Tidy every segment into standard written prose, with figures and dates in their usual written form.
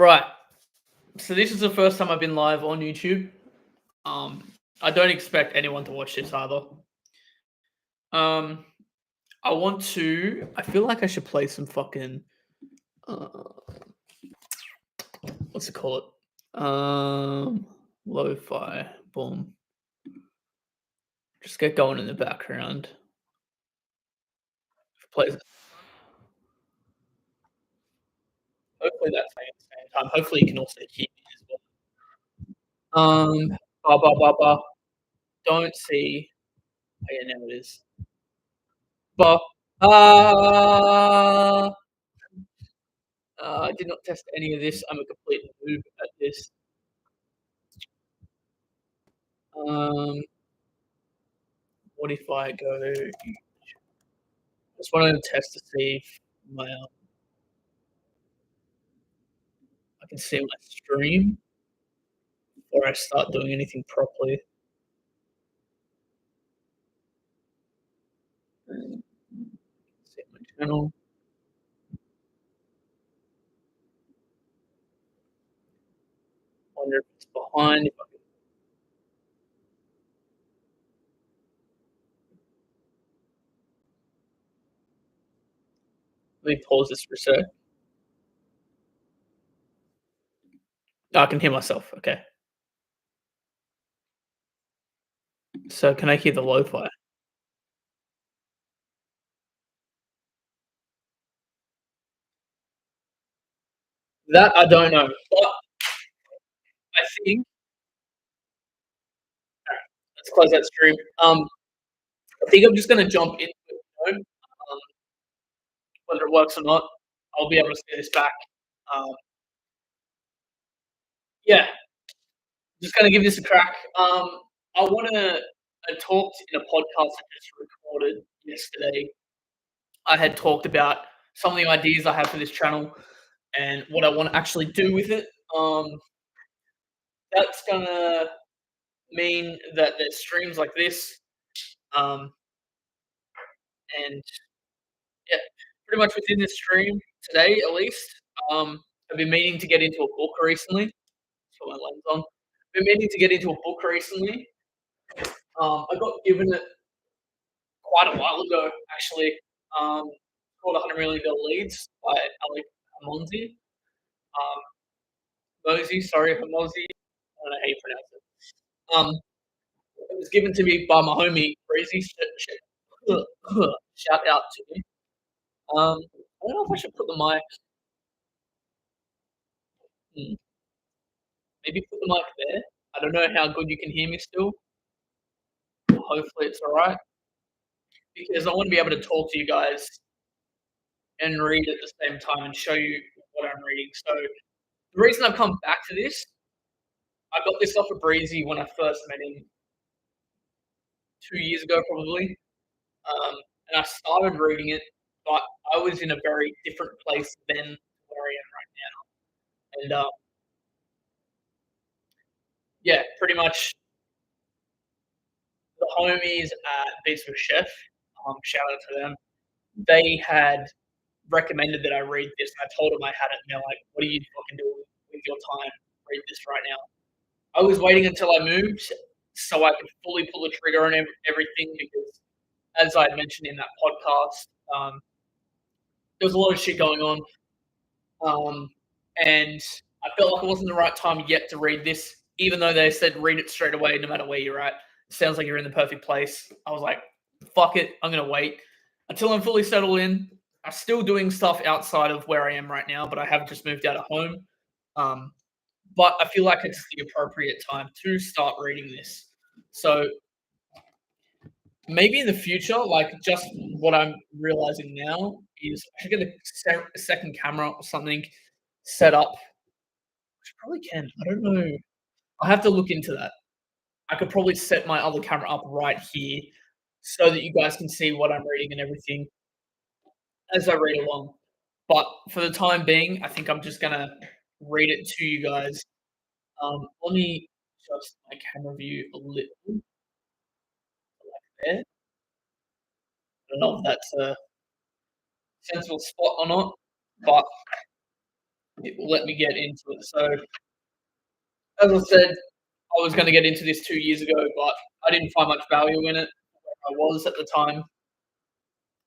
Right. So this is the first time I've been live on YouTube. Um, I don't expect anyone to watch this either. Um, I feel like I should play some fucking. Uh, what's it called? Lo-fi. Boom. Just get going in the background. Plays. Hopefully that's playing at the same time. Hopefully you can also hear me as well. Ba ba ba ba. Don't see. Oh, yeah, now it is. Ba. Ah. I did not test any of this. I'm a complete noob at this. Um, what if I go? Just wanted to test to see if I can see my stream before I start doing anything properly. See my channel. Wonder if it's behind. If I can, let me pause this for a sec. Oh, I can hear myself. Okay. So can I hear the lo-fi? That I don't know, but I think let's close that stream. I think I'm just gonna jump into it, whether it works or not. I'll be able to see this back. Um, yeah, just gonna give this a crack. I talked in a podcast I just recorded yesterday. I had talked about some of the ideas I have for this channel and what I want to actually do with it. That's gonna mean that there's streams like this, um, and yeah, pretty much within this stream today, at least. I've been meaning to get into a book recently. Put my lens on. Been meaning to get into a book recently. I got given it quite a while ago, actually. Called 100 Million Dollar Leads by Alec Monzi. Mosey, sorry, Mosey. I don't know how you pronounce it. It was given to me by my homie Breezy. Shout out to me. I don't know if I should put the mic. Hmm, maybe put the mic there. I don't know how good you can hear me still. Hopefully it's all right because I want to be able to talk to you guys and read at the same time and show you what I'm reading. So the reason I've come back to this, I got this off of Breezy when I first met him 2 years ago, probably. And I started reading it, but I was in a very different place then where I am right now. And yeah, pretty much the homies at Beats with Chef, shout out to them. They had recommended that I read this, and I told them I had it, and they're like, "What are you fucking doing with your time? Read this right now." I was waiting until I moved so I could fully pull the trigger on everything because, as I had mentioned in that podcast, there was a lot of shit going on. And I felt like it wasn't the right time yet to read this, even though they said read it straight away, no matter where you're at. It sounds like you're in the perfect place. I was like, fuck it, I'm gonna wait until I'm fully settled in. I'm still doing stuff outside of where I am right now, but I have just moved out of home. Um, but I feel like it's the appropriate time to start reading this. So maybe in the future, like just what I'm realizing now is I should get a second camera or something set up. Probably can. I don't know. I have to look into that. I could probably set my other camera up right here so that you guys can see what I'm reading and everything as I read along. But for the time being, I think I'm just gonna read it to you guys. Let me adjust my camera view a little there. I don't know if that's a sensible spot or not, but it will let me get into it. So, as I said, I was gonna get into this 2 years ago, but I didn't find much value in it where I was at the time,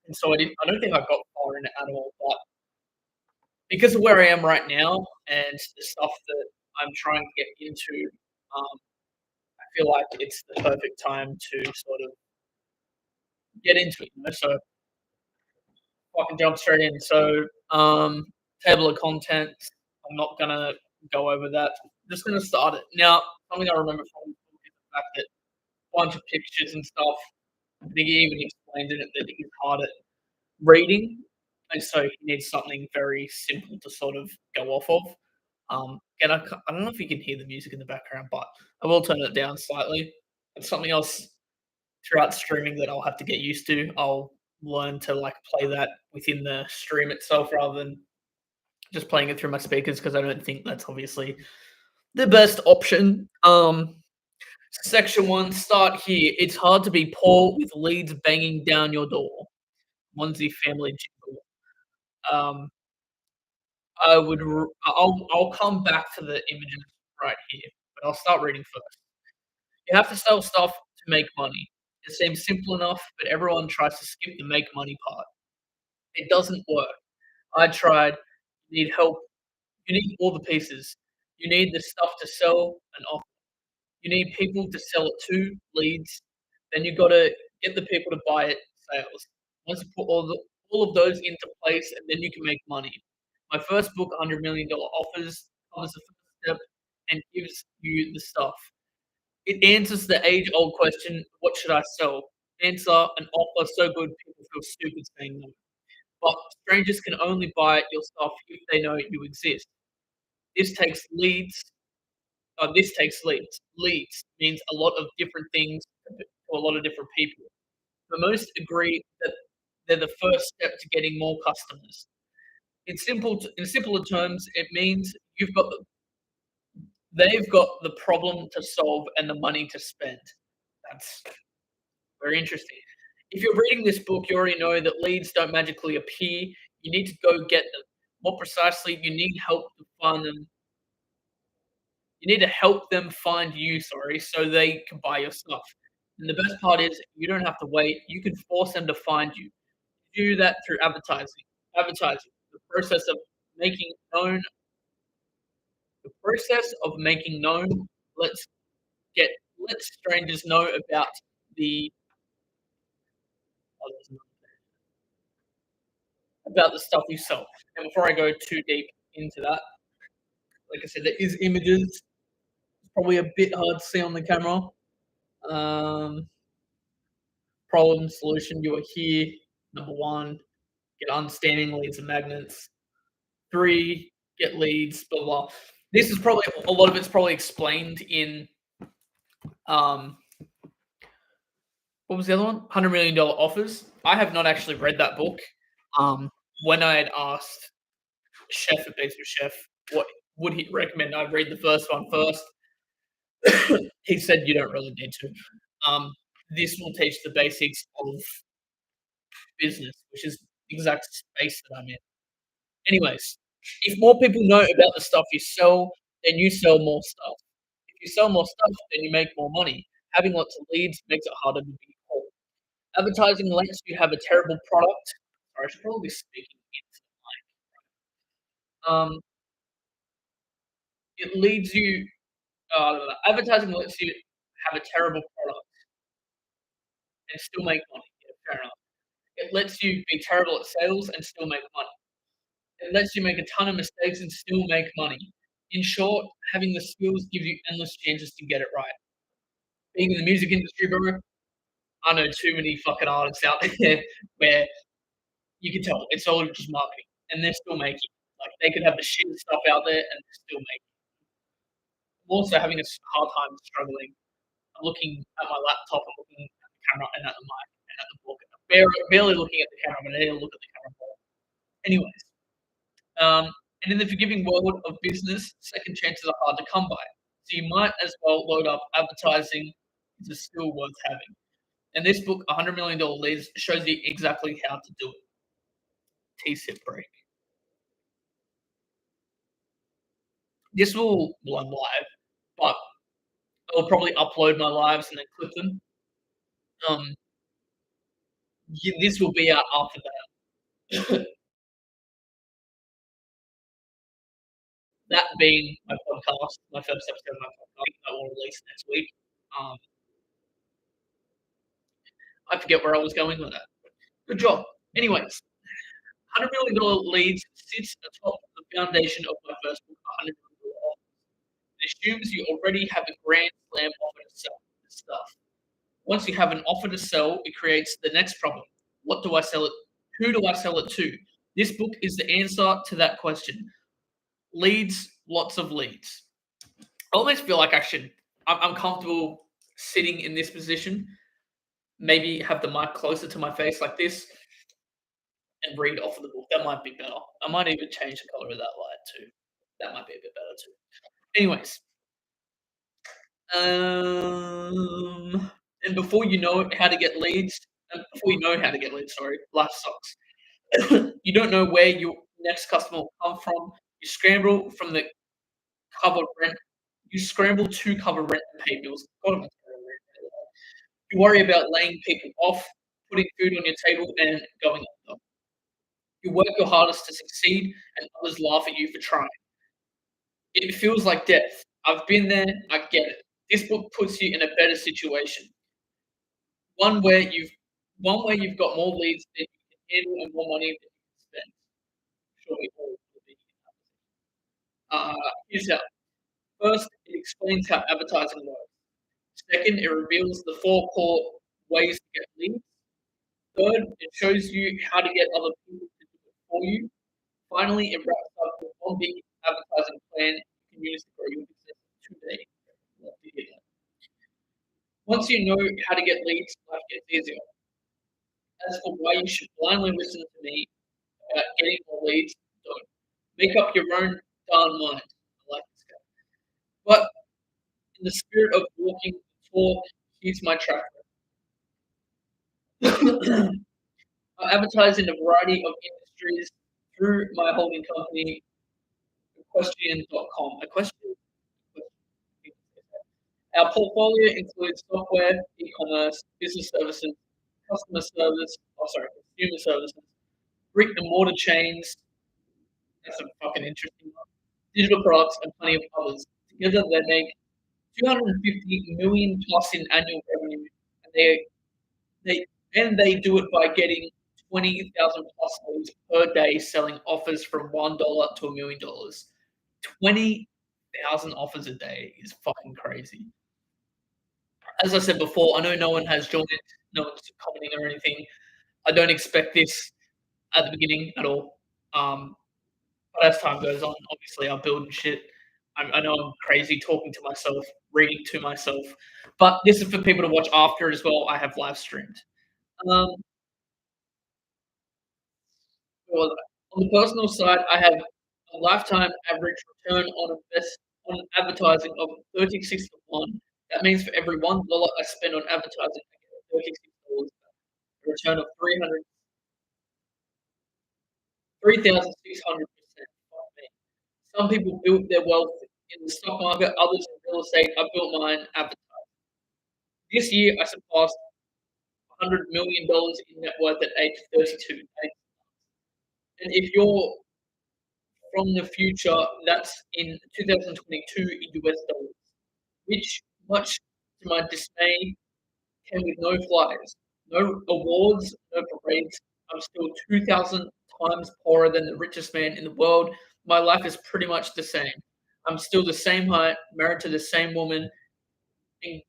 and so I don't think I got far in it at all, but because of where I am right now and the stuff that I'm trying to get into, I feel like it's the perfect time to sort of get into it, you know, so I can jump straight in. So, table of contents, I'm not gonna go over that. I'm just gonna start it. Now, something I remember from the book is the fact that a bunch of pictures and stuff, I think he even explained in it that he's hard at reading, and so he needs something very simple to sort of go off of. And I don't know if you can hear the music in the background, but I will turn it down slightly. It's something else throughout streaming that I'll have to get used to. I'll learn to like play that within the stream itself rather than just playing it through my speakers because I don't think that's obviously the best option. Section one, start here. It's hard to be poor with leads banging down your door. Onesie family jingle. Um, I'll come back to the images right here, but I'll start reading first. You have to sell stuff to make money. It seems simple enough, but everyone tries to skip the make money part. It doesn't work. I tried. You need help. You need all the pieces. You need the stuff to sell and offer. You need people to sell it to, leads. Then you gotta get the people to buy it, sales. Once you put all of those into place, and then you can make money. My first book, $100 million offers, covers the first step and gives you the stuff. It answers the age-old question, what should I sell? Answer, an offer so good people feel stupid saying no. But strangers can only buy your stuff if they know you exist. This takes leads. This takes leads. Leads means a lot of different things to a lot of different people. But most agree that they're the first step to getting more customers. In simpler terms, it means they've got the problem to solve and the money to spend. That's very interesting. If you're reading this book, you already know that leads don't magically appear. You need to go get them. More precisely, you need help to find them. You need to help them find you, sorry, so they can buy your stuff. And the best part is you don't have to wait. You can force them to find you. Do that through advertising. Advertising, making known, the process of making known. Let's get let strangers know about the stuff you sell. And before I go too deep into that, like I said, there is images. It's probably a bit hard to see on the camera. Um, Problem, solution, you are here. Number one, get understanding leads and magnets. Three, get leads, blah, blah. This is probably a lot of it's probably explained in um, what was the other one? $100 million offers. I have not actually read that book. Um, when I had asked Chef at Beats with Chef what would he recommend I read the first one first, he said you don't really need to. Um, this will teach the basics of business, which is the exact space that I'm in. Anyways, if more people know about the stuff you sell, then you sell more stuff. If you sell more stuff, then you make more money. Having lots of leads makes it harder to be cold. Advertising lets you have a terrible product. Sorry, I should probably be speaking into the mic. It leads you. Advertising lets you have a terrible product and still make money. Yeah, fair enough. It lets you be terrible at sales and still make money. It lets you make a ton of mistakes and still make money. In short, having the skills gives you endless chances to get it right. Being in the music industry, bro, I know too many fucking artists out there where you can tell it's all just marketing, and they're still making. Like they could have the shit stuff out there and they're still making. I'm also having a hard time struggling. I'm looking at my laptop, I'm looking at the camera and at the mic and at the book. I'm barely looking at the camera, but I need to look at the camera more. Anyways, and in the forgiving world of business, second chances are hard to come by. So you might as well load up advertising is a skill worth having. And this book, $100 million leads, shows you exactly how to do it. T-sip break. This will well, I'm live, but I'll probably upload my lives and then clip them. Um, this will be out after that. That being my podcast, my first episode of my podcast that will release next week. Um, I forget where I was going with that. Good job. Anyways, $100 million leads sits atop the foundation of my first book, $100 million. It assumes you already have a grand slam offer to sell this stuff. Once you have an offer to sell, it creates the next problem. What do I sell it? Who do I sell it to? This book is the answer to that question. Leads, lots of leads. I almost feel like I'm comfortable sitting in this position, maybe have the mic closer to my face like this and read off of the book. That might be better. I might even change the color of that light too. That might be a bit better too. Anyways, and before you know how to get leads, before you know how to get leads, sorry, life sucks. You don't know where your next customer will come from. You scramble from the cover rent. You scramble to cover rent and pay bills. God, you worry about laying people off, putting food on your table, and going up. You work your hardest to succeed, and others laugh at you for trying. It feels like death. I've been there. I get it. This book puts you in a better situation. One where you've one where you've got more leads than you can handle and more money than you can spend. Sure, we all will be. Here's how. First, it explains how advertising works. Second, it reveals the four core ways to get leads. Third, it shows you how to get other people to do it for you. Finally, it wraps up with one big advertising plan you can use to grow your business today. Love to hear that. Once you know how to get leads, life gets easier. As for why you should blindly listen to me about getting more leads, don't. Make up your own darn mind. I like this guy. But in the spirit of walking the talk, here's my track record. I advertise in a variety of industries through my holding company, Equestrian.com. Equestrian? Our portfolio includes software, e-commerce, business services, customer service, consumer services, brick and mortar chains, that's a fucking interesting one, digital products, and plenty of others. Together, they make 250 million plus in annual revenue, and they do it by getting 20,000 plus leads per day, selling offers from $1 to $1 million. 20,000 offers a day is fucking crazy. As I said before, I know no one has joined, no one's commenting or anything. I don't expect this at the beginning at all. But as time goes on, obviously I'll build shit. I know I'm crazy talking to myself, reading to myself, but this is for people to watch after as well. I have live streamed. Um, well, on the personal side, I have a lifetime average return on advertising of 36 to 1. That means for every $1 I spend on advertising, I get $36 back. A return of 3,600%. Some people built their wealth in the stock market, others in real estate. I built mine advertising. This year, I surpassed $100 million in net worth at age 32. And if you're from the future, that's in 2022 in US dollars, which, much to my dismay, came with no flyers, no awards, no parades. I'm still 2,000 times poorer than the richest man in the world. My life is pretty much the same. I'm still the same height, married to the same woman, and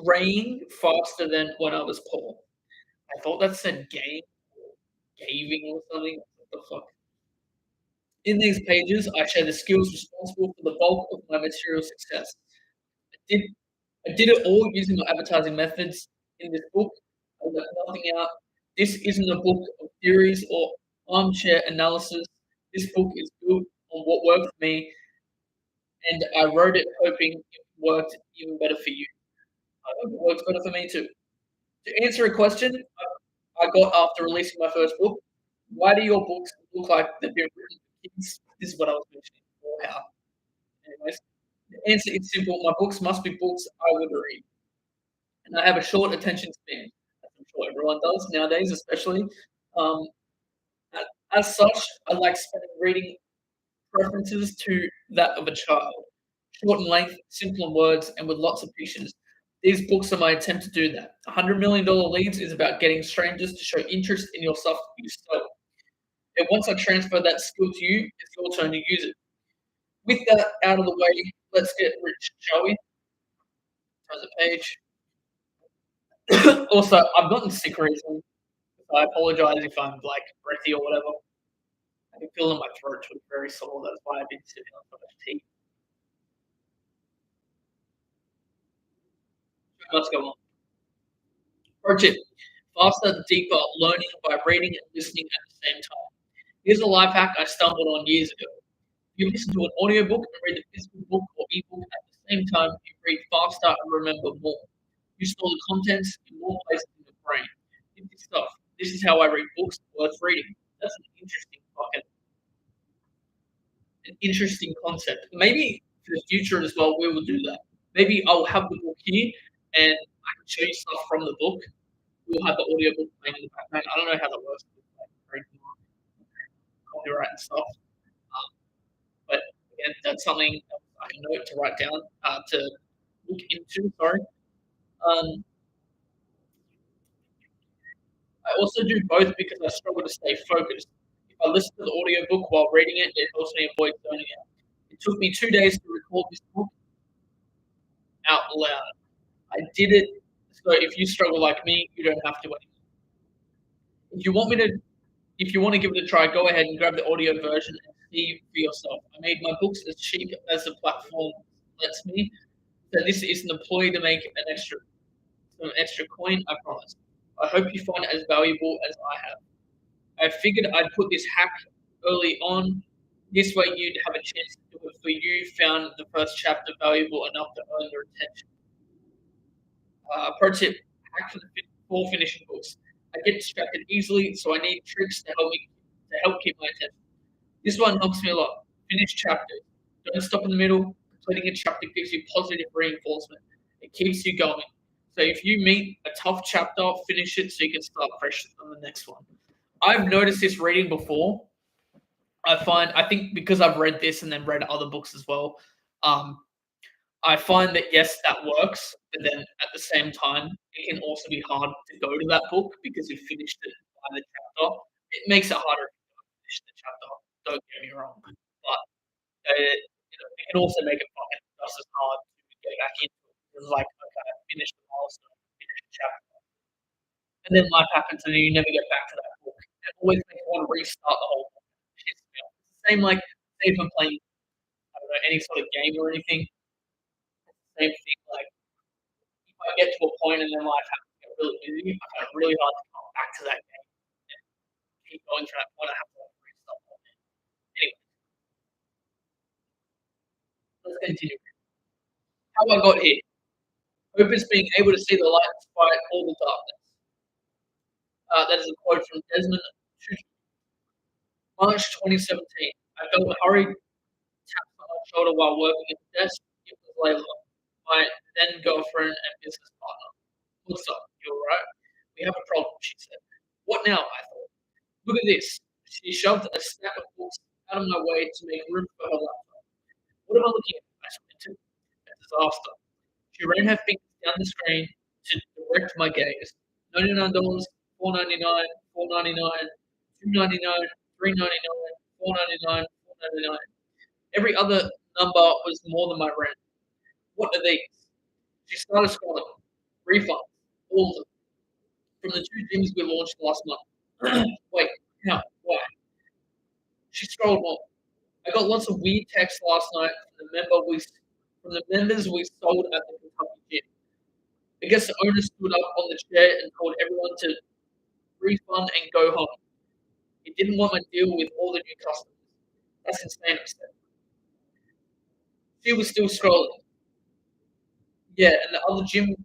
graying faster than when I was poor. I thought that said game, gaving or something. What the fuck? In these pages, I share the skills responsible for the bulk of my material success. I did, I did it all using my advertising methods in this book. I left nothing out. This isn't a book of theories or armchair analysis. This book is built on what worked for me, and I wrote it hoping it worked even better for you. I hope it works better for me too. To answer a question I got after releasing my first book, why do your books look like they've been written for kids? This is what I was mentioning before. How Anyways, the answer is simple. My books must be books I would read, and I have a short attention span, as I'm sure everyone does nowadays, especially. Um, as such, I like spending reading preferences to that of a child. Short in length, simple in words, and with lots of patience. These books are my attempt to do that. $100 million Leads is about getting strangers to show interest in your stuff you sell. And once I transfer that skill to you, it's your turn to use it. With that out of the way, let's get rich, shall we? Turn the page. Also, I've gotten sick recently, so I apologize if I'm like breathy or whatever. I can feel in my throat was very sore. That's why I've been sipping on so much tea. Let's go on. Pro tip: faster, deeper learning by reading and listening at the same time. Here's a life hack I stumbled on years ago. You listen to an audiobook and read the physical book or ebook at the same time, you read faster and remember more. You store the contents in more places in your brain. Nifty stuff. This is how I read books worth reading. That's an interesting concept. Maybe for the future as well, we will do that. Maybe I'll have the book here and I can show you stuff from the book. We'll have the audiobook playing in the background. I don't know how that works with like copyright and stuff. But again, that's something I can note to write down, to look into. Sorry. Um, I also do both because I struggle to stay focused. If I listen to the audiobook while reading it, it helps me avoid zoning out. It took me 2 days to record this book out loud. I did it. So if you struggle like me, you don't have to wait. If you want me to, if you want to give it a try, go ahead and grab the audio version and see for yourself. I made my books as cheap as the platform lets me. So this is an employee to make some extra coin, I promise. I hope you find it as valuable as I have. I figured I'd put this hack early on. This way you'd have a chance to do it for you. Found the first chapter valuable enough to earn your attention. Pro tip: hack for finishing books. I get distracted easily, so I need tricks to help keep my attention. This one helps me a lot. Finish chapters. Don't stop in the middle. Completing a chapter gives you positive reinforcement. It keeps you going. So if you meet a tough chapter, finish it so you can start fresh on the next one. I've noticed this reading before. I think because I've read this and then read other books as well, um, I find that yes, that works, but then at the same time, it can also be hard to go to that book because you finished it by the chapter. It makes it harder to finish the chapter. Don't get me wrong, but it can also make it fucking just as hard to get back into it. It's like, okay, I finished the milestone, finished the chapter, and then life happens, and then you never get back to that book. It always makes me want to restart the whole book. It pisses me off. It's the same like say if I'm playing, I don't know, any sort of game or anything. It's the same thing. Like if I get to a point and then life happens to get really busy, I find it really hard to come back to that game and keep going to that point. I have to like restart the whole game. Anyway, let's continue. How I got here. Hope is being able to see the light despite all the darkness. That is a quote from Desmond Tutu. March 2017. I felt a hurried tap on my shoulder while working at the desk. It was Layla, my then girlfriend and business partner. What's up? You alright? We have a problem, she said. What now? I thought. Look at this. She shoved a stack of books out of my way to make room for her laptop. What am I looking at? I squinted. A disaster. She ran her fingers down the screen to direct my gaze. $99, $4.99, $4.99, $2.99, $3.99, $4.99, $4.99. Every other number was more than my rent. What are these? She started scrolling. Refunds. All of them. From the two gyms we launched last month. Wait, how? Why? She scrolled more. I got lots of weird texts last night from the members we sold at the Kentucky gym. I guess the owner stood up on the chair and told everyone to refund and go home. He didn't want my deal with all the new customers. That's insane, I said. She was still scrolling. Yeah, and the other gym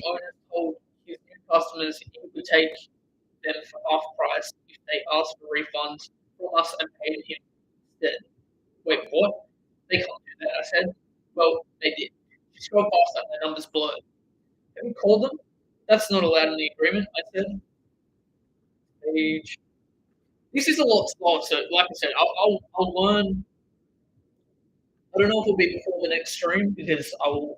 owner told his new customers he would take them for half price if they asked for refunds from us and paid him instead. Wait, what? They can't do that. I said, well, they did. She scrolled past that, and the numbers below. Have you called them? That's not allowed in the agreement. I said, page. This is a lot slower. So, like I said, I'll learn. I don't know if it'll be before the next stream because I don't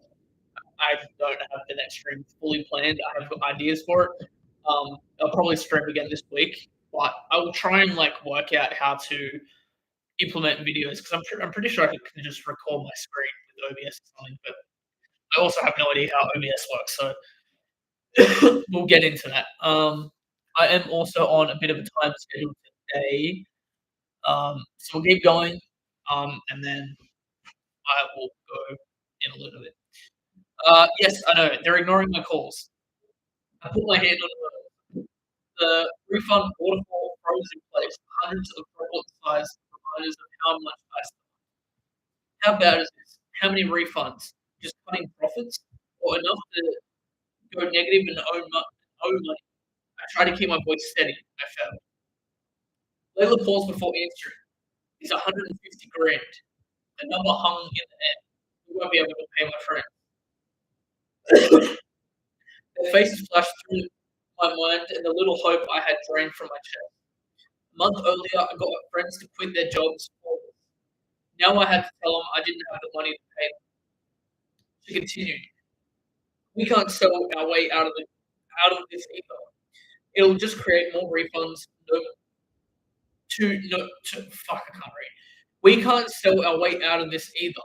have the next stream fully planned. I have ideas for it. I'll probably stream again this week, but I will try and like work out how to implement videos because I'm pretty sure I can just record my screen with OBS or something. But I also have no idea how OBS works, so we'll get into that. I am also on a bit of a time schedule today, so we'll keep going, and then I will go in a little bit. Yes, I know they're ignoring my calls. I put my hand on the refund waterfall froze in place. Hundreds of robot-sized reminders of how much I spent. How bad is this? How many refunds? Just cutting profits, or enough to go negative and owe money? I tried to keep my voice steady. I failed. Layla paused before answering. It's 150 grand. The number hung in the air. We won't be able to pay my friend. Their faces flashed through my mind, and the little hope I had drained from my chest. A month earlier, I got my friends to quit their jobs. Now I had to tell them I didn't have the money to pay them. She continued, "We can't sell our way out of this either. It'll just create more refunds. Fuck, I can't read. We can't sell our way out of this either.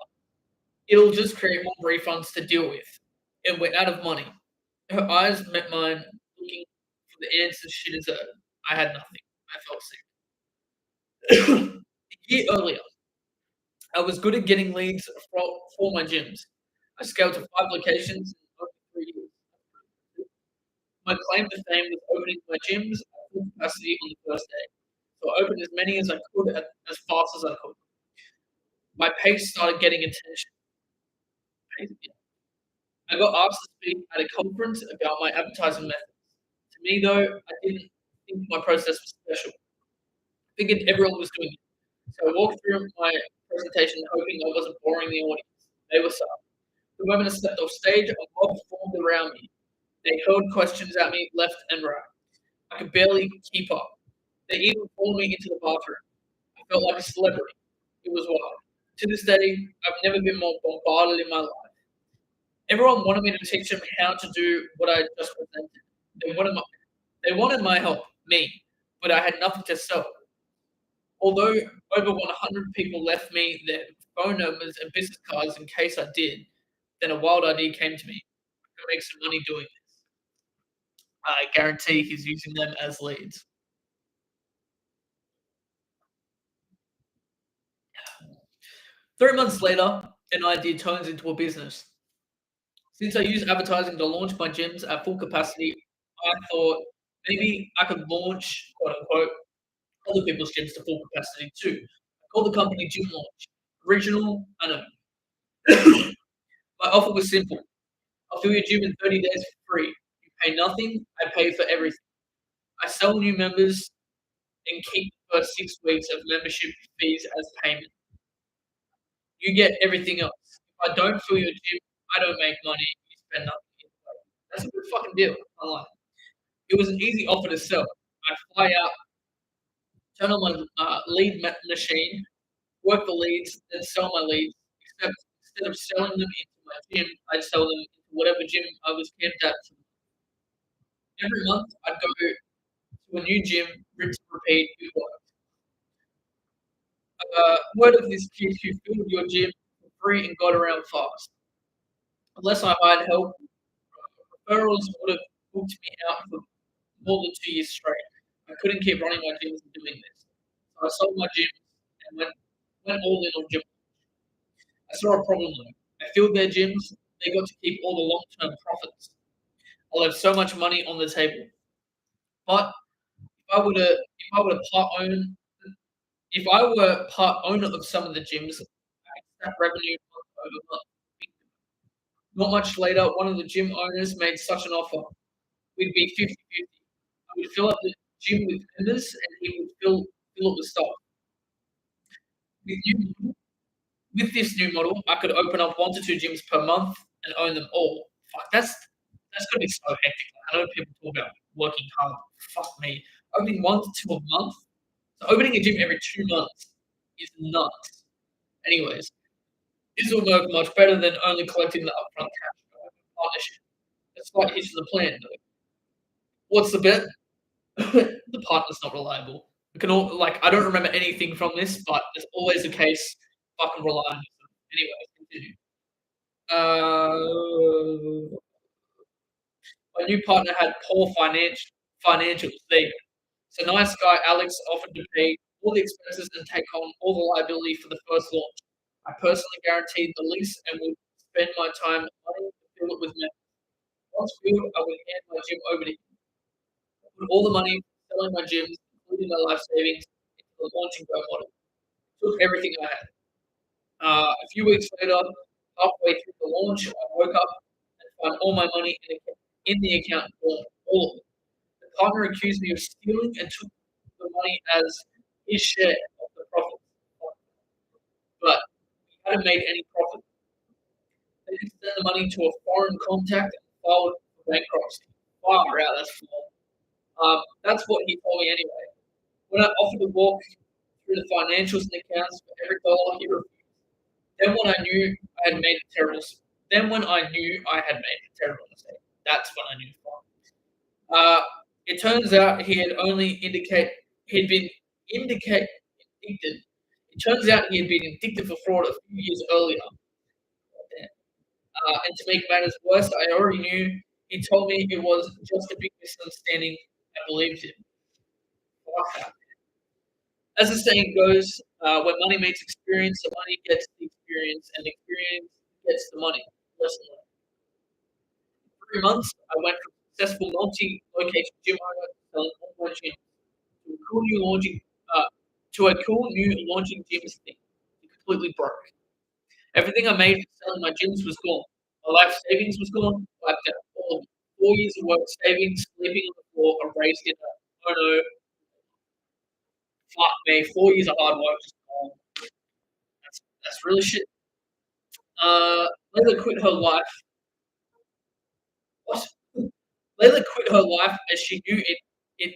It'll just create more refunds to deal with, and we're out of money." Her eyes met mine, looking for the answers she deserved. I had nothing. I felt sick. A year earlier, I was good at getting leads for my gyms. I scaled to 5 locations in over 3 years. My claim to fame was opening my gyms at full capacity on the first day. So I opened as many as I could as fast as I could. My page started getting attention. I got asked to speak at a conference about my advertising methods. To me, though, I didn't think my process was special. I figured everyone was doing it. So I walked through my presentation hoping I wasn't boring the audience. They were silent. The moment I stepped off stage, a mob formed around me. They hurled questions at me left and right. I could barely keep up. They even pulled me into the bathroom. I felt like a celebrity. It was wild. To this day, I've never been more bombarded in my life. Everyone wanted me to teach them how to do what I just presented. They wanted my, they wanted my help, me, but I had nothing to sell. Although over 100 people left me their phone numbers and business cards in case I did, then a wild idea came to me. I could make some money doing this. I guarantee he's using them as leads. 3 months later, an idea turns into a business. Since I use advertising to launch my gyms at full capacity, I thought maybe I could launch, quote unquote, other people's gyms to full capacity too. I called the company Gym Launch. Original, I know. My offer was simple. I'll fill your gym in 30 days for free. You pay nothing, I pay for everything. I sell new members and keep the first 6 weeks of membership fees as payment. You get everything else. If I don't fill your gym, I don't make money. You spend nothing. That's a good fucking deal. I like it. It was an easy offer to sell. I fly out, turn on my machine, work the leads, then sell my leads. Except instead of selling them into my gym, I'd sell them into whatever gym I was camped at. Every month, I'd go to a new gym, rinse and repeat. It worked. Word of this kid who filled your gym for free and got around fast. Unless I hired help, referrals would have booked me out for more than 2 years straight. I couldn't keep running my gyms and doing this. So I sold my gyms and went all in on gym. I saw a problem though. I filled their gyms, they got to keep all the long term profits. I'll have so much money on the table. But if I were to part own if I were part owner of some of the gyms, I could stack revenue month over month. Not much later, one of the gym owners made such an offer. We'd be 50-50. I would fill up the gym with members and he would fill it with stock. With you, with this new model, I could open up 1 to 2 gyms per month and own them all. Fuck, that's gonna be so hectic. I know people talk about working hard. Fuck me. Opening 1 to 2 a month? So opening a gym every 2 months is nuts. Anyways, this will work much better than only collecting the upfront cash partnership. That's like hitting the plan, though. What's the bet? The partner's not reliable. We can all like I don't remember anything from this, but it's always the case. Fucking rely on yourself. Anyways, continue. Uh, my new partner had poor financials. There. So nice guy Alex offered to pay all the expenses and take on all the liability for the first launch. I personally guaranteed the lease and would spend my time and money to fill it with members. Once filled, I would hand my gym over to him. Put all the money selling my gyms, including my life savings, into the launching go model. Took everything I had. A few weeks later, halfway through the launch, I woke up and found all my money in the account gone. All of it. The partner accused me of stealing and took the money as his share of the profits, but he hadn't made any profit. They did send the money to a foreign contact and filed for bankruptcy. Far out, that's flawed. That's what he told me anyway. When I offered to walk through the financials and accounts for every dollar, he refused. Then when I knew I had made a terrible, then when I knew I had made a terrible mistake, that's when I knew. It turns out he had only he'd been indicate indicted. It turns out he had been indicted for fraud a few years earlier. And to make matters worse, I already knew. He told me it was just a big misunderstanding. I believed him. Fuck. As the saying goes, when money meets experience, the money gets the experience, and the experience gets the money. Lesson learned. 3 months, I went from successful multi-location gym owner selling online gyms to a cool new launching gyms thing. It completely broke. Everything I made from selling my gyms was gone. My life savings was gone. Wiped out all of it. 4 years of work savings, sleeping on the floor, erased in a oh no, fuck me. 4 years of hard work just gone. That's really shit. Layla quit her life. What? Layla quit her life as she knew it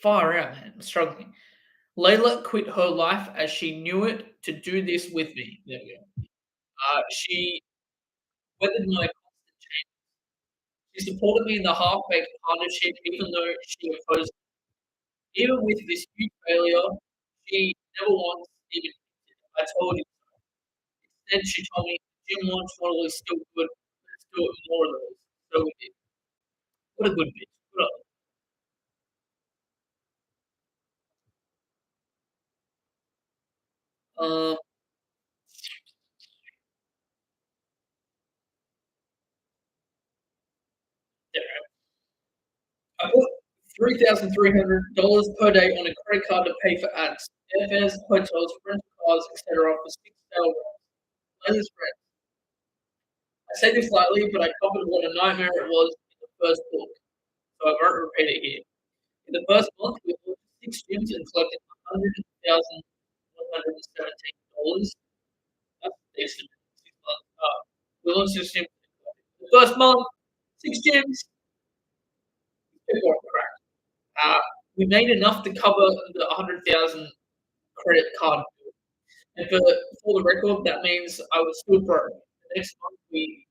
far out, man. I'm struggling. Layla quit her life as she knew it to do this with me. There we go. She weathered my constant change. She supported me in the half-baked partnership, even though she opposed it. Even with this huge failure, she never once even I told you. Instead, she told me gym launch model is still good. Let's do it more of those. So we did. What a good bitch. What a, yeah, I put $3,300 per day on a credit card to pay for ads, airfares, hotels, rental cars, etc. for 6 hours. Latest rent. I say this lightly, but I covered what a nightmare it was in the first book, so I won't repeat it here. In the first month, we launched 6 gyms and collected $100,117. That's decent. 6 months. We launched 6 gyms. The first month, 6 gyms. People are crack. We made enough to cover the 100,000 credit card bill. And for the record, that means I was still broke. The next month we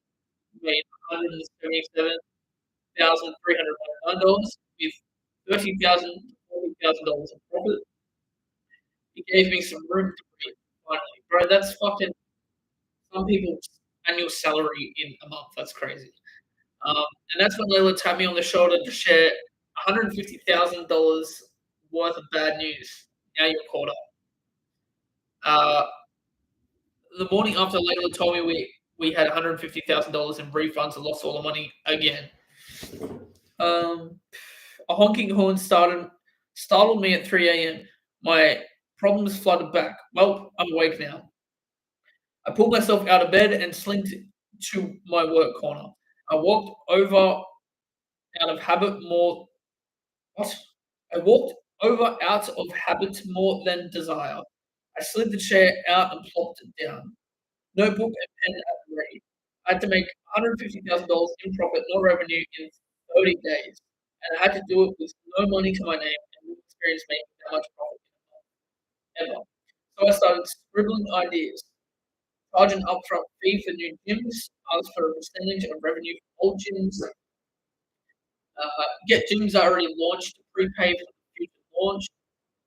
made $177,399 with $30,000 to $40,000 in profit. It gave me some room to breathe. Finally, bro, that's fucking some people's annual salary in a month. That's crazy. Um, and that's when Layla tapped me on the shoulder to share $150,000 worth of bad news. Now you're caught up. Uh, the morning after Layla told me we had $150,000 in refunds and lost all the money again. Um, a honking horn startled me at 3 a.m. My problems flooded back. Well, I'm awake now. I pulled myself out of bed and slinked to my work corner. I walked over out of habit more. What? I walked over out of habit more than desire. I slid the chair out and plopped it down. Notebook and pen at the ready. I had to make $150,000 in profit, no revenue in 30 days. And I had to do it with no money to my name and no experience making that much profit ever. So I started scribbling ideas, charge an upfront fee for new gyms, ask for a percentage of revenue for old gyms, get gyms that already launched to prepay for the future launch,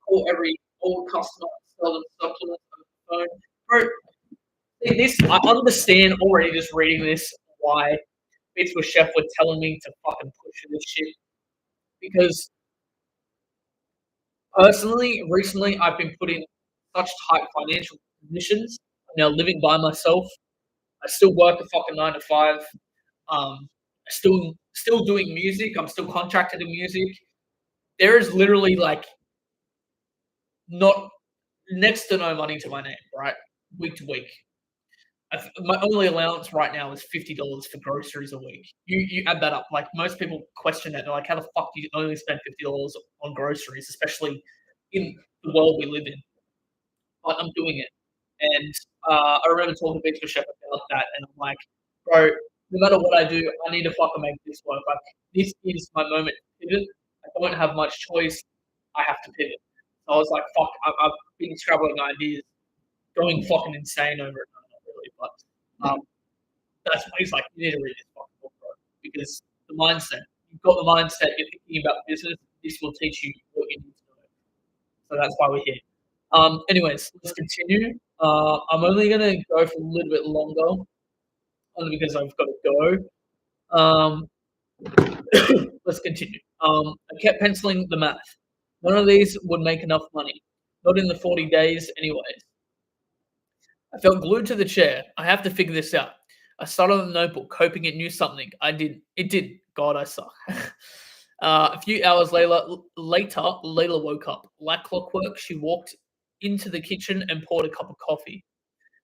call every old customer and sell them supplements on the phone. Bro, this I understand already just reading this why Bits with Chef were telling me to fucking push this shit because personally, recently I've been put in such tight financial conditions. I'm now living by myself. I still work a fucking 9 to 5. I still doing music. I'm still contracted in music. There is literally like not next to no money to my name, right? Week to week. My only allowance right now is $50 for groceries a week. You add that up. Like most people question that. They're like, how the fuck do you only spend $50 on groceries, especially in the world we live in? But I'm doing it. And I remember talking to Victor Chef about that, and I'm like, bro, no matter what I do, I need to fucking make this work. Like, this is my moment to pivot. I don't have much choice. I have to pivot. So I was like, fuck, I've been scrabbling ideas, going fucking insane over it. No, not really, but that's why he's like, you need to read this fucking book, bro. Because the mindset, you've got the mindset, you're thinking about business, this will teach you what you need to know. So that's why we're here. Anyways, let's continue. I'm only gonna go for a little bit longer, only because I've got to go. Let's continue. I kept penciling the math. None of these would make enough money. Not in the 40 days, anyways. I felt glued to the chair. I have to figure this out. I started on the notebook, hoping it knew something. I did. It did. God, I suck. A few hours later, Layla woke up. Like clockwork, she walked into the kitchen and poured a cup of coffee.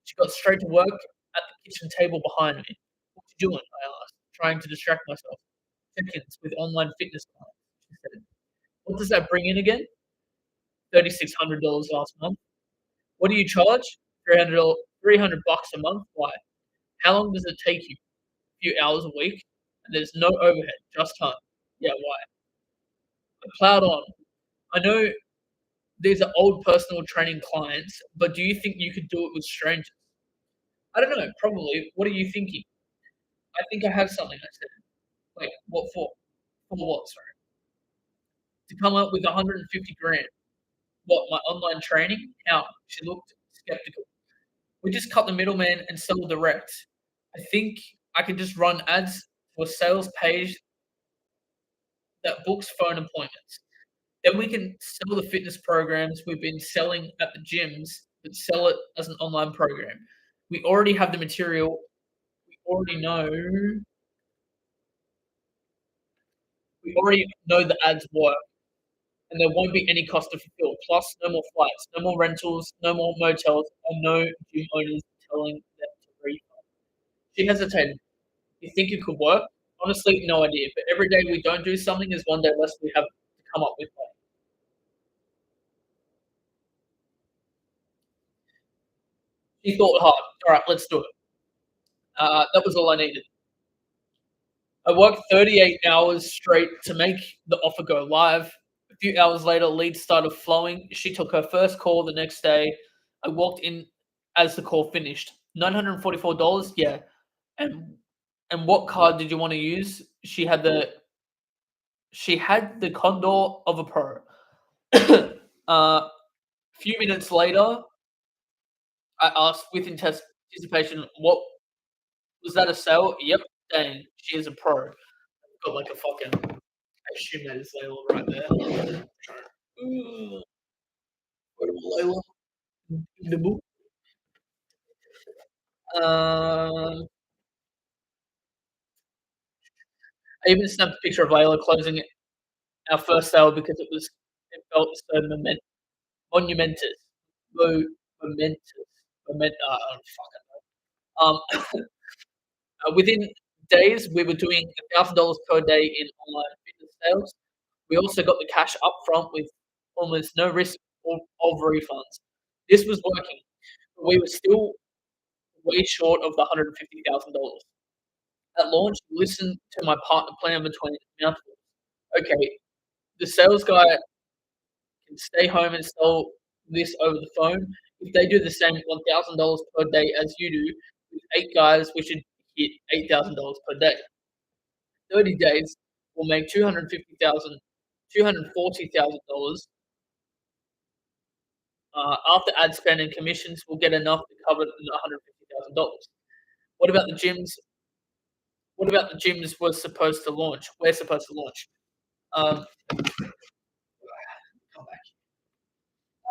She got straight to work at the kitchen table behind me. What you doing? I asked, trying to distract myself. Check-ins with online fitness clients, she said. What does that bring in again? $3,600 last month. What do you charge? $300 a month. Why? How long does it take you? A few hours a week, and there's no overhead, just time. Yeah, why? I plowed on. I know these are old personal training clients, but do you think you could do it with strangers? I don't know, probably. What are you thinking? I think I have something, I said. Wait, what for? For what, sorry? To come up with 150 grand. What, my online training? How? She looked skeptical. We just cut the middleman and sell direct. I think I could just run ads to a sales page that books phone appointments. Then we can sell the fitness programs we've been selling at the gyms, but sell it as an online program. We already have the material. We already know. We already know the ads work, and there won't be any cost to fulfill. Plus, no more flights, no more rentals, no more motels, and no gym owners telling them to refund. She hesitated. You think it could work? Honestly, no idea. But every day we don't do something is one day less we have to come up with. She thought hard. All right, let's do it. That was all I needed. I worked 38 hours straight to make the offer go live. A few hours later, leads started flowing. She took her first call the next day. I walked in as the call finished. $944, yeah. And and what card did you want to use? She had the Condor of a Pro. A few minutes later, I asked with anticipation, "What was that? A sale?" Yep. Dang, she is a pro. Got like a fucking. I assume that is Layla right there. Ooh, what about Layla? In the book. Um, I even snapped a picture of Layla closing our first sale because it felt so monumentous. Mo- momentous. I don't fucking know. Within days, we were doing $1,000 per day in online fitness sales. We also got the cash up front with almost no risk of refunds. This was working. We were still way short of the $150,000. At launch, listen to my partner plan between mouthfuls. Okay, the sales guy can stay home and sell this over the phone. If they do the same $1,000 per day as you do, with 8 guys, we should hit $8,000 per day. 30 days will make 250,000, $240,000. After ad spend and commissions, we'll get enough to cover the $150,000. What about the gyms? What about the gyms we're supposed to launch? We're supposed to launch. Um, come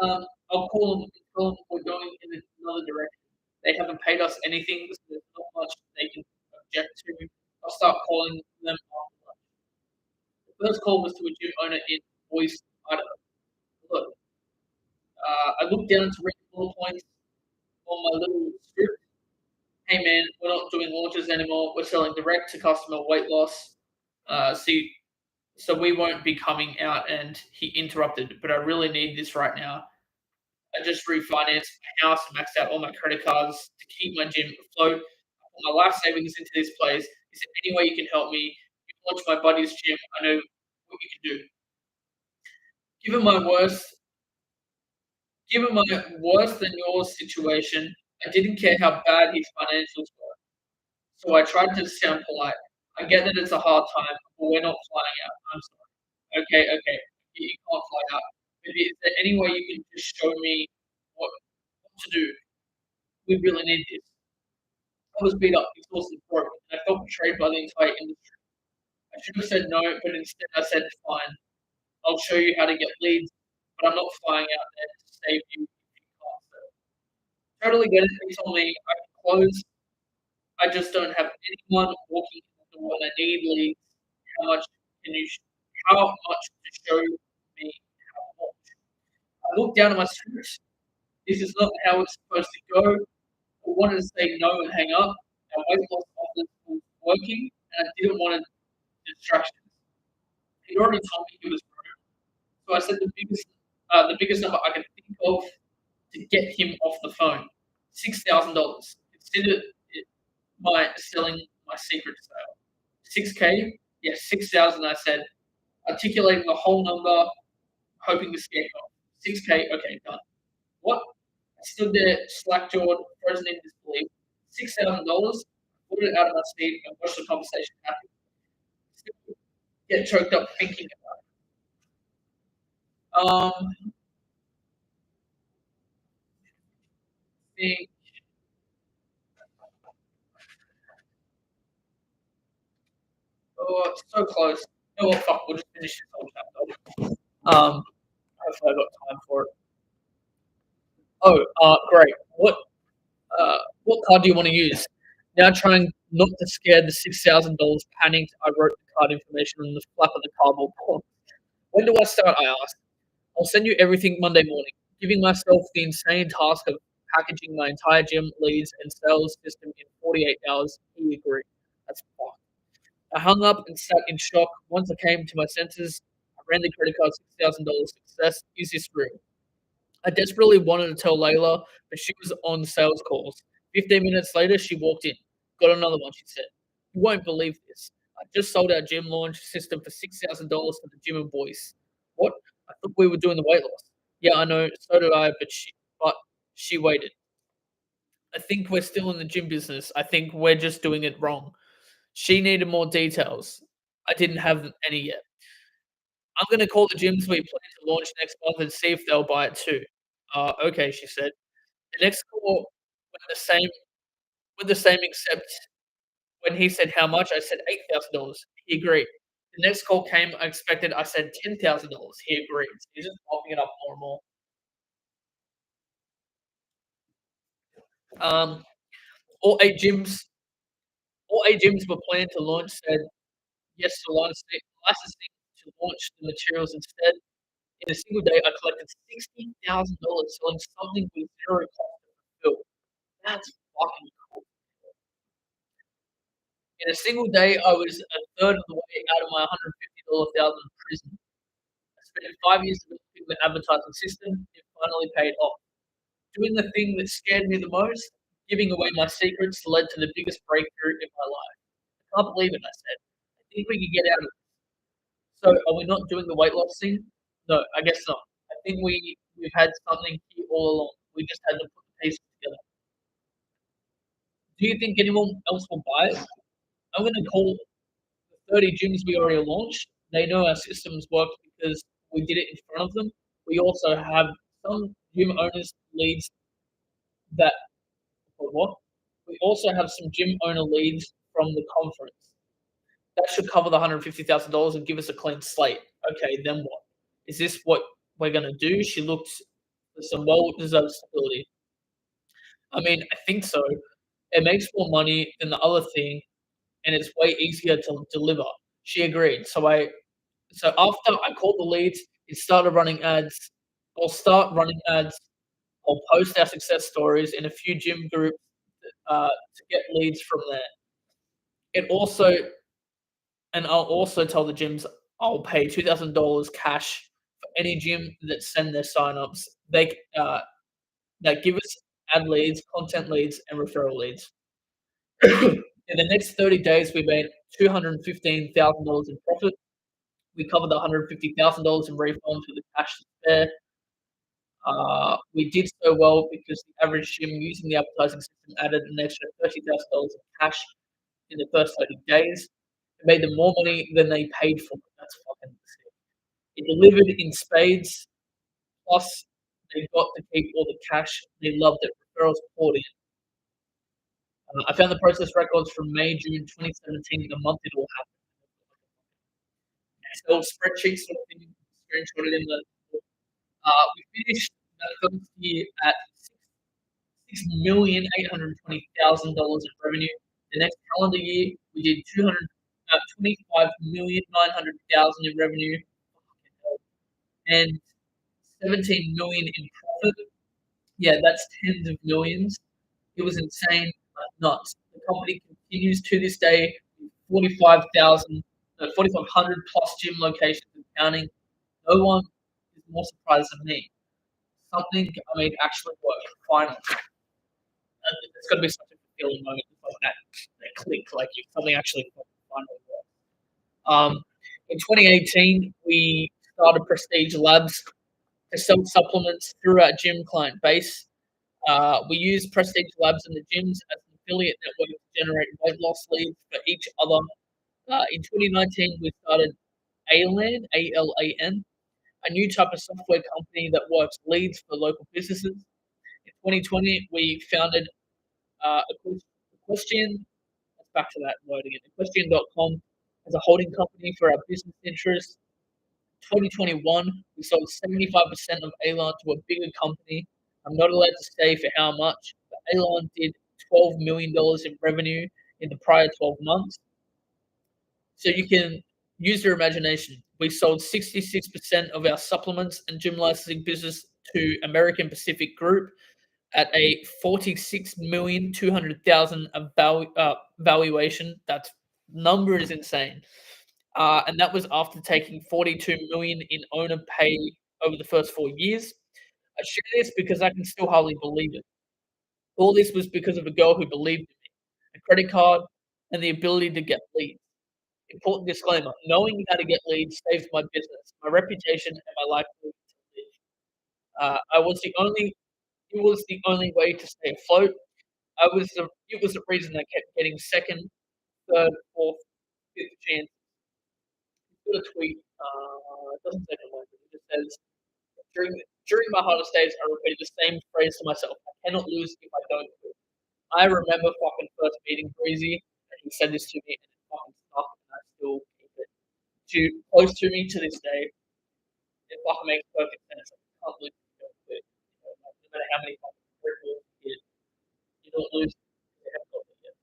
back. I'll call them. Tell them we're going in another direction. They haven't paid us anything, so there's not much they can object to. I'll start calling them after lunch. The first call was to a gym owner in Boise, Idaho. Look, I looked down to read the bullet points on my little script. Hey man, we're not doing launches anymore. We're selling direct to customer weight loss. See, so we won't be coming out. And he interrupted, but I really need this right now. I just refinanced my house, maxed out all my credit cards to keep my gym afloat. I put my life savings into this place. Is there any way you can help me? You launch my buddy's gym. I know what you can do. Given my worst, given my worse than yours situation, I didn't care how bad his financials were. So I tried to sound polite. I get that it's a hard time, but we're not flying out. I'm sorry. Okay, okay. You can't fly out. Maybe is there any way you can just show me what to do? We really need this. I was beat up, exhausted, broke, and I felt betrayed by the entire industry. I should have said no, but instead I said, fine, I'll show you how to get leads, but I'm not flying out there to save you if you can't. So, totally get it. They told me I can close. I just don't have anyone walking in the door and I need leads. How much can you, how much to show me how much? I looked down at my script. This is not how it's supposed to go. I wanted to say no and hang up. Our weight loss offers was working, and I didn't want distractions. He'd already told me he was broke, so I said the biggest number I could think of to get him off the phone, $6,000. Consider it my selling my secret sale. 6K, yes, 6,000. I said, articulating the whole number, hoping to scare him off. 6K, okay, done. What? I stood there, slack jawed, frozen in disbelief. $6,000. Pulled it out of my seat and watched the conversation happen. Still get choked up thinking about it. Think, oh, it's so close. You know what? Fuck, we'll just finish this whole chapter. Hopefully I got time for it. Oh, great. What card do you want to use? Now trying not to scare the $6,000 panicked, I wrote the card information on the flap of the cardboard box. When do I start? I asked. I'll send you everything Monday morning, giving myself the insane task of packaging my entire gym leads and sales system in 48 hours. He agreed. That's fucked. I hung up and sat in shock. Once I came to my senses, I ran the credit card $6,000 success. Is this real? I desperately wanted to tell Layla, but she was on sales calls. 15 minutes later, she walked in. Got another one, she said. You won't believe this. I just sold our gym launch system for $6,000 for the gym in Boise. What? I thought we were doing the weight loss. Yeah, I know. So did I, but she waited. I think we're still in the gym business. I think we're just doing it wrong. She needed more details. I didn't have any yet. I'm going to call the gyms we plan to launch next month and see if they'll buy it too. Okay, she said. The next call went the same except when he said how much, I said $8,000. He agreed. The next call came I expected, I said $10,000. He agreed. He's just popping it up more and more. Um, all eight gyms, all eight gyms were planned to launch said yes to licensing to launch the materials instead. In a single day, I collected $60,000 selling something with zero cost to fulfill. That's fucking cool. In a single day, I was a third of the way out of my $150 thousand prison. I spent 5 years developing the advertising system. It finally paid off. doing the thing that scared me the most, giving away my secrets, led to the biggest breakthrough in my life. I can't believe it, I said. I think we can get out of it. So are we not doing the weight loss thing? No, I guess not. I think we've had something here all along. We just had to put the pieces together. Do you think anyone else will buy it? I'm gonna call the 30 gyms we already launched. They know our systems work because we did it in front of them. We also have some gym owners leads that for what? We also have some gym owner leads from the conference. That should cover the $150,000 and give us a clean slate. Okay, then what? Is this what we're gonna do? She looked for some well-deserved stability. I mean, I think so. It makes more money than the other thing, and it's way easier to deliver. She agreed. So after I called the leads, it started running ads. I'll start running ads. I'll post our success stories in a few gym groups to get leads from there. It also And I'll also tell the gyms I'll pay $2,000 cash for any gym that send their signups. That give us ad leads, content leads, and referral leads. In the next 30 days, we made $215,000 in profit. We covered the $150,000 in refunds with the cash to spare. We did so well because the average gym using the advertising system added an extra $30,000 in cash in the first 30 days. It made them more money than they paid for it. That's fucking sick. It delivered in spades, plus they got to keep all the cash. They loved it. Referrals poured in. I found the process records from May, June 2017, the month it all happened. Excel spreadsheet sort of thing, screenshotted in the. We finished that first year at $6,820,000 in revenue. The next calendar year, we did 25,900,000 in revenue and 17 million in profit. Yeah, that's tens of millions. It was insane, but nuts. The company continues to this day with 45,000, no, 4,500 plus gym locations and counting. No one is more surprised than me. Something I made actually work. Finally, it's going to be such a fulfilling moment. Like that click, like if something actually finally works. In 2018, we started Prestige Labs to sell supplements through our gym client base. We use Prestige Labs and the gyms as an affiliate network to generate weight loss leads for each other. In 2019, we started ALAN, ALAN, a new type of software company that works leads for local businesses. In 2020, we founded Equestrian. Let's back to that word again. Equestrian.com as a holding company for our business interests. 2021, we sold 75% of Alon to a bigger company. I'm not allowed to say for how much, but Alon did $12 million in revenue in the prior 12 months. So you can use your imagination. We sold 66% of our supplements and gym licensing business to American Pacific Group at a 46,200,000 valuation. That number is insane. And that was after taking 42 million in owner pay over the first 4 years. I share this because I can still hardly believe it. All this was because of a girl who believed in me, a credit card, and the ability to get leads. Important disclaimer: knowing how to get leads saved my business, my reputation, and my likelihood to live. I was the only. It was the only way to stay afloat. It was the reason I kept getting second, third, fourth, fifth chance. Got a tweet. It doesn't say the word. It just says during my hardest days, I repeated the same phrase to myself: "I cannot lose if I don't quit." I remember fucking first meeting Breezy, and he said this to me, and it fucking stuck, and I still keep it close to me to this day. It fucking makes perfect sense. I can't lose if you don't quit. No matter how many fucking miracles you get, you don't lose. You haven't got there yet.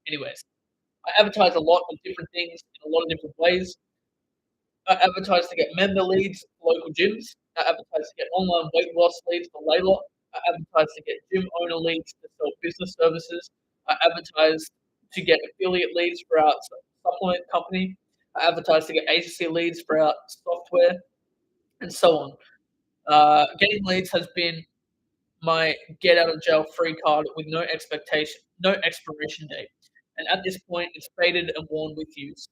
Anyways, I advertise a lot of different things in a lot of different ways. I advertise to get member leads for local gyms. I advertise to get online weight loss leads for Layla. I advertise to get gym owner leads to sell business services. I advertise to get affiliate leads for our supplement company. I advertise to get agency leads for our software, and so on. Getting leads has been my get out of jail free card with no expiration date, and at this point, it's faded and worn with use.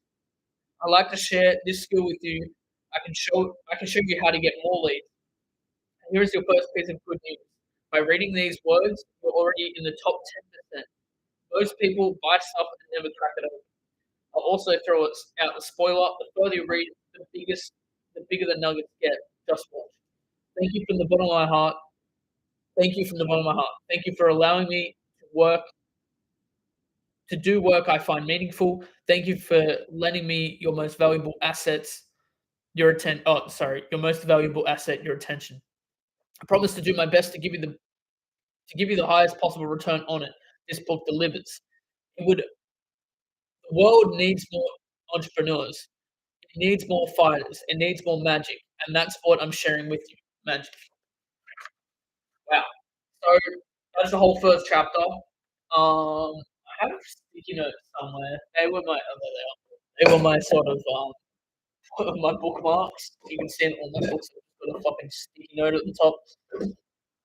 I'd like to share this skill with you. I can show you how to get more leads. Here is your first piece of good news. By reading these words, you're already in the top 10%. Most people buy stuff and never crack it open. I'll also throw it out the spoiler. The further you read, the bigger the nuggets get. Just watch. Thank you from the bottom of my heart. Thank you from the bottom of my heart. Thank you for allowing me to do work I find meaningful. Thank you for lending me your most valuable assets, your most valuable asset, your attention. I promise to do my best to give you the highest possible return on it. This book delivers. The world needs more entrepreneurs. It needs more fighters. It needs more magic, and that's what I'm sharing with you. Magic. Wow. So that's the whole first chapter. I have sticky notes somewhere. They were my sort of my bookmarks. You can see it on my books. I've got a fucking sticky note at the top.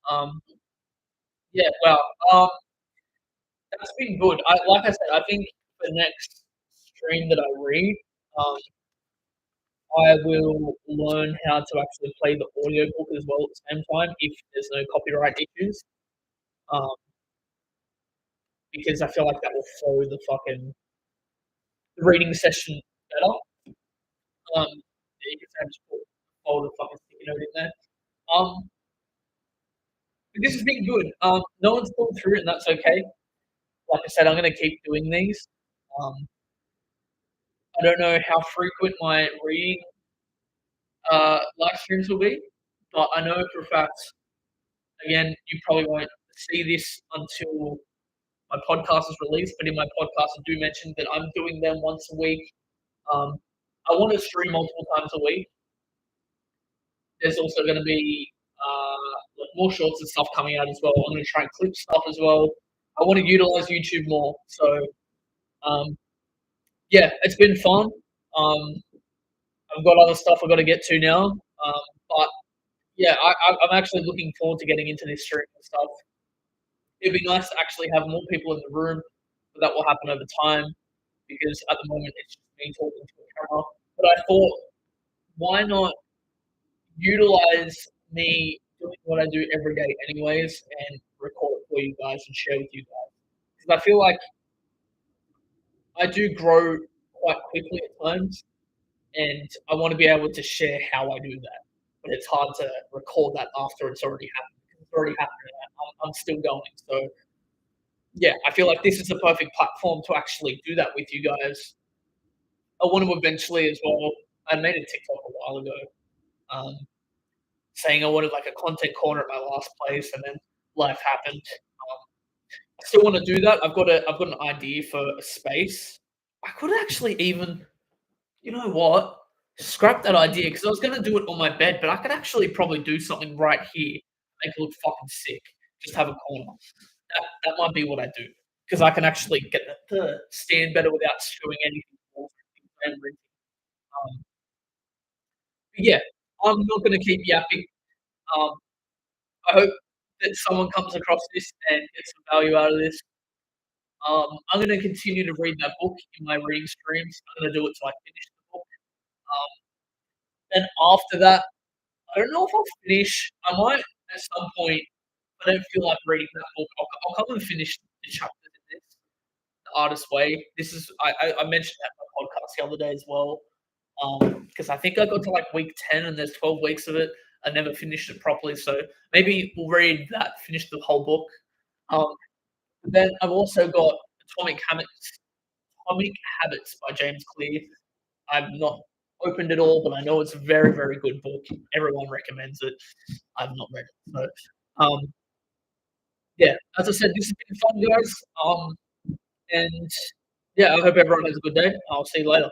Um, yeah. Wow. That's been good. Like I said, I think the next stream that I read, um, I will learn how to actually play the audiobook as well at the same time if there's no copyright issues. Um, because I feel like that will flow the reading session better. Yeah, you can say just put the fucking sticky note in there. Um, but this has been good. No one's gone through it, and that's okay. Like I said, I'm gonna keep doing these. Um, I don't know how frequent my reading live streams will be, but I know for a fact. Again, you probably won't see this until my podcast is released, but in my podcast, I do mention that I'm doing them once a week. Um, I want to stream multiple times a week. There's also going to be like more shorts and stuff coming out as well. I'm going to try and clip stuff as well. I want to utilize YouTube more. So um, yeah, it's been fun. Um, I've got other stuff I've got to get to now, but yeah, I'm actually looking forward to getting into this streaming stuff. It'd be nice to actually have more people in the room, but that will happen over time because at the moment it's just me talking to a camera. But I thought, why not utilize me doing what I do every day, anyways, and record it for you guys and share with you guys? Because I feel like I do grow quite quickly at times, and I want to be able to share how I do that. But it's hard to record that after it's already happened. It's already happening. I'm still going. So yeah, I feel like this is the perfect platform to actually do that with you guys. I want to eventually as well. I made a TikTok a while ago, um, saying I wanted like a content corner at my last place, and then life happened. I still want to do that. I've got an idea for a space. I could actually even, you know what, scrap that idea because I was going to do it on my bed, but I could actually probably do something right here, make it look fucking sick. Just have a corner. That might be what I do because I can actually get the stand better without showing anything. Yeah, I'm not going to keep yapping. Um, I hope that someone comes across this and gets some value out of this. I'm going to continue to read that book in my reading streams. I'm going to do it till I finish the book. Um, then after that, I don't know if I'll finish. I might at some point. If I don't feel like reading that book. I'll come and finish the chapters in this. Artist way. This is I mentioned that in my podcast the other day as well. Because I think I got to like week 10 and there's 12 weeks of it. I never finished it properly, so maybe we'll read that, finish the whole book. Um, then I've also got Atomic Habits by James Clear. I've not opened it all, but I know it's a very, very good book. Everyone recommends it. I've not read it. So, yeah, as I said, this has been fun, guys. And yeah, I hope everyone has a good day. I'll see you later.